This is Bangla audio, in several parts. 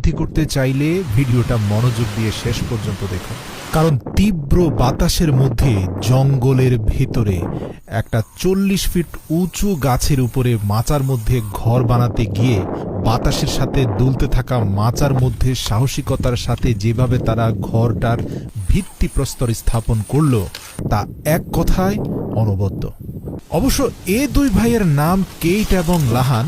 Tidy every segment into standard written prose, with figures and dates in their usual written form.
উপলব্ধি করতে চাইলে ভিডিওটা মনোযোগ দিয়ে শেষ পর্যন্ত দেখুন, কারণ তীব্র বাতাসের মধ্যে জঙ্গলের ভেতরে একটা 40 ফিট উঁচু গাছের উপরে মাচার মধ্যে ঘর বানাতে গিয়ে বাতাসের সাথে দুলতে থাকা মাচার মধ্যে সাহসিকতার সাথে যেভাবে তারা ঘরটার ভিত্তিপ্রস্তর স্থাপন করল তা এক কথায় অনবদ্য। অবশ্য এ দুই ভাইয়ের নাম কেইট এবং লাহান,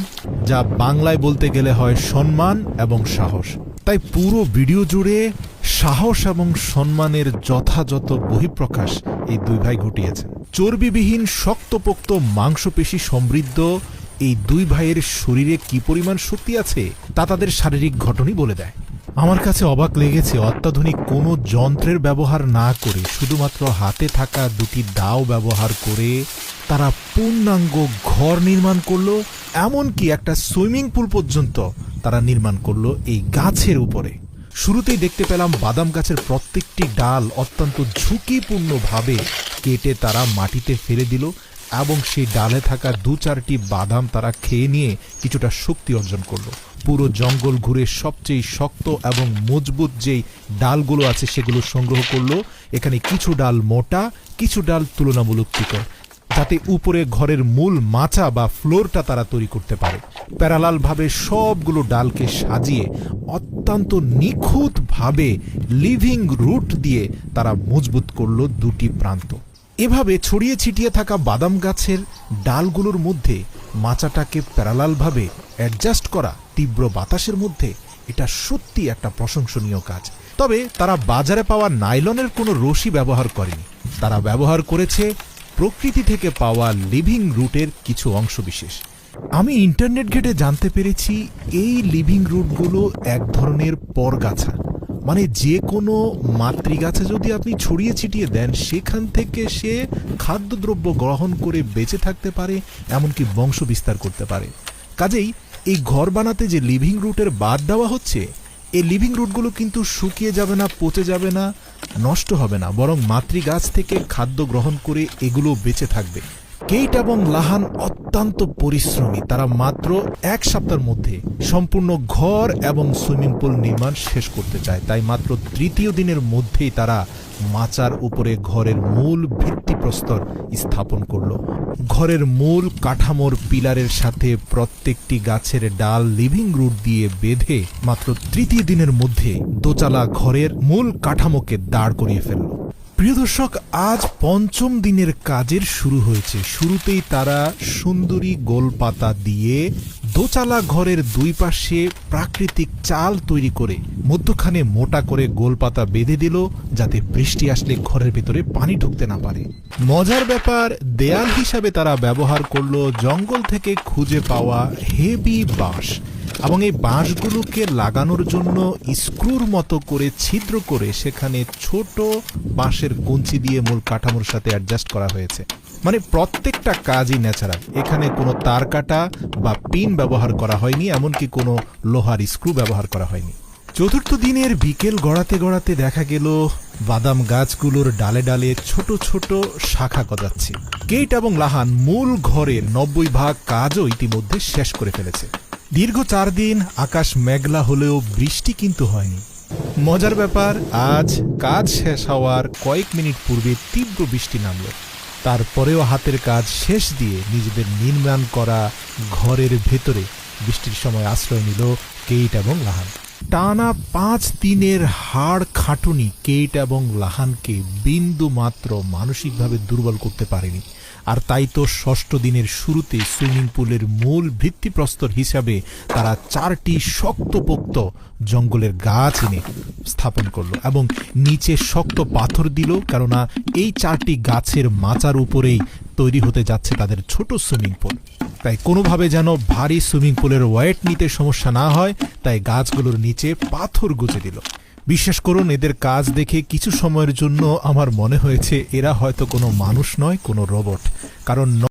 যা বাংলায় বলতে গেলে হয় সম্মান এবং সাহস। তাই পুরো ভিডিও জুড়ে সাহস এবং সম্মানের যথাযথ বহিঃপ্রকাশ এই দুই ভাই ঘটিয়েছেন। চর্বিবিহীন শক্তপোক্ত মাংসপেশি সমৃদ্ধ এই দুই ভাইয়ের শরীরে কি পরিমাণ শক্তি আছে তা তাদের শারীরিক গঠনই বলে দেয়। আমার কাছে অবাক লেগেছে অত্যাধুনিক কোনো যন্ত্রের ব্যবহার না করে শুধুমাত্র হাতে থাকা দুটি দাও ব্যবহার করে তারা পূর্ণাঙ্গ ঘর নির্মাণ করলো, এমনকি একটা সুইমিং পুল পর্যন্ত তারা নির্মাণ করলো এই গাছের উপরে। শুরুতেই দেখতে পেলাম বাদাম গাছের প্রত্যেকটি ডাল অত্যন্ত ঝুঁকিপূর্ণভাবে কেটে তারা মাটিতে ফেলে দিল এবং সেই ডালে থাকা 2-4টি বাদাম তারা খেয়ে নিয়ে কিছুটা শক্তি অর্জন করলো। পুরো জঙ্গল ঘুরে সবচেয়ে শক্ত এবং মজবুত যেই ডালগুলো আছে সেগুলো সংগ্রহ করলো। এখানে কিছু ডাল মোটা, কিছু ডাল তুলনামূলক চিকন, যাতে উপরে ঘরের মূল মাচা বা ফ্লোরটা তারা তৈরি করতে পারে। প্যারালালভাবে সবগুলো ডালকে সাজিয়ে অত্যন্ত নিখুঁতভাবে লিভিং রুট দিয়ে তারা মজবুত করলো দুটি প্রান্ত। এভাবে ছড়িয়ে ছিটিয়ে থাকা বাদাম গাছের ডালগুলোর মধ্যে মাচাটাকে প্যারালালভাবে অ্যাডজাস্ট করা তীব্র বাতাসের মধ্যে, এটা সত্যি একটা প্রশংসনীয় কাজ। তবে তারা বাজারে পাওয়া নাইলনের কোনো রশি ব্যবহার করেনি, তারা ব্যবহার করেছে প্রকৃতি থেকে পাওয়া লিভিং রুটের কিছু অংশবিশেষ। আমি ইন্টারনেট ঘেটে জানতে পেরেছি এই লিভিং রুটগুলো এক ধরনের পরগাছা, মানে যে কোনো মাতৃগাছা যদি আপনি ছড়িয়ে ছিটিয়ে দেন সেখান থেকে সে খাদ্যদ্রব্য গ্রহণ করে বেঁচে থাকতে পারে, এমনকি বংশ বিস্তার করতে পারে। কাজেই এই ঘর বানাতে যে লিভিং রুটের বাদ দেওয়া হচ্ছে, এই লিভিং রুটগুলো কিন্তু শুকিয়ে যাবে না, পচে যাবে না, নষ্ট হবে না, বরং মাতৃগাছ থেকে খাদ্য গ্রহণ করে এগুলো বেঁচে থাকবে। কেইট এবং লাহান অত্যন্ত পরিশ্রমী, তারা মাত্র 1 সপ্তাহের মধ্যে সম্পূর্ণ ঘর এবং সুইমিং পুল নির্মাণ শেষ করতে চায়। তাই মাত্র 3য় দিনের মধ্যেই তারা মাচার উপরে ঘরের মূল ভিত্তিপ্রস্তর স্থাপন করল। ঘরের মূল কাঠামোর পিলারের সাথে প্রত্যেকটি গাছের ডাল লিভিং রুট দিয়ে বেঁধে মাত্র 3য় দিনের মধ্যে দোচালা ঘরের মূল কাঠামোকে দাঁড় করিয়ে ফেলল। প্রিয় দর্শক, আজ 5ম দিনের কাজের শুরু হয়েছে। শুরুতেই তারা সুন্দরী গোলপাতা দিয়ে দোচালা ঘরের দুই পাশে প্রাকৃতিক চাল তৈরি করে মধ্যখানে মোটা করে গোলপাতা বেঁধে দিল, যাতে বৃষ্টি আসলে ঘরের ভেতরে পানি ঢুকতে না পারে। মজার ব্যাপার, দেয়াল হিসাবে তারা ব্যবহার করলো জঙ্গল থেকে খুঁজে পাওয়া হেভি বাঁশ, এবং এই বাঁশগুলোকে লাগানোর জন্য স্ক্রুর মতো করে ছিদ্র করে সেখানে ছোট বাঁশের কঞ্চি দিয়ে মূল কাঠামোর সাথে অ্যাডজাস্ট করা হয়েছে। মানে প্রত্যেকটা কাজই ন্যাচারাল, এখানে কোনো তার কাটা বা পিন ব্যবহার করা হয়নি, এমনকি কোনো লোহার স্ক্রু ব্যবহার করা হয়নি। 4র্থ দিনের বিকেল গড়াতে গড়াতে দেখা গেল বাদাম গাছগুলোর ডালে ডালে ছোট ছোট শাখা গজাচ্ছে। কেইট এবং লাহান মূল ঘরের 90% কাজও ইতিমধ্যে শেষ করে ফেলেছে। দীর্ঘ 4 দিন আকাশ মেঘলা হলেও বৃষ্টি কিন্তু হয়নি। মজার ব্যাপার, আজ কাজ শেষ হওয়ার কয়েক মিনিট পূর্বে তীব্র বৃষ্টি নামল। তারপরেও হাতের কাজ শেষ দিয়ে নিজেদের নির্মাণ করা ঘরের ভেতরে বৃষ্টির সময় আশ্রয় নিল কেইট এবং লাহান। টানা 5 দিনের হাড় খাটুনি কেইট এবং লাহানকে বিন্দু মাত্র মানসিকভাবে দুর্বল করতে পারেনি। আর তাই তো 6ষ্ঠ দিনের শুরুতে সুইমিং পুলের মূল ভিত্তিপ্রস্তর হিসাবে তারা 4টি শক্তপোক্ত জঙ্গলের গাছ এনে স্থাপন করলো এবং নিচে শক্ত পাথর দিল, কেননা এই 4টি গাছের মাচার উপরেই তৈরি হতে যাচ্ছে তাদের ছোট সুইমিং পুল। তাই কোনোভাবে যেন ভারী সুইমিং পুলের ওয়েট নিতে সমস্যা না হয়, তাই গাছগুলোর নিচে পাথর গুঁজে দিল। বিশ্বাস করুন, এদের কাজ দেখে কিছু সময়ের জন্য আমার মনে হয়েছে এরা হয়তো কোনো মানুষ নয়, কোনো রোবট। কারণ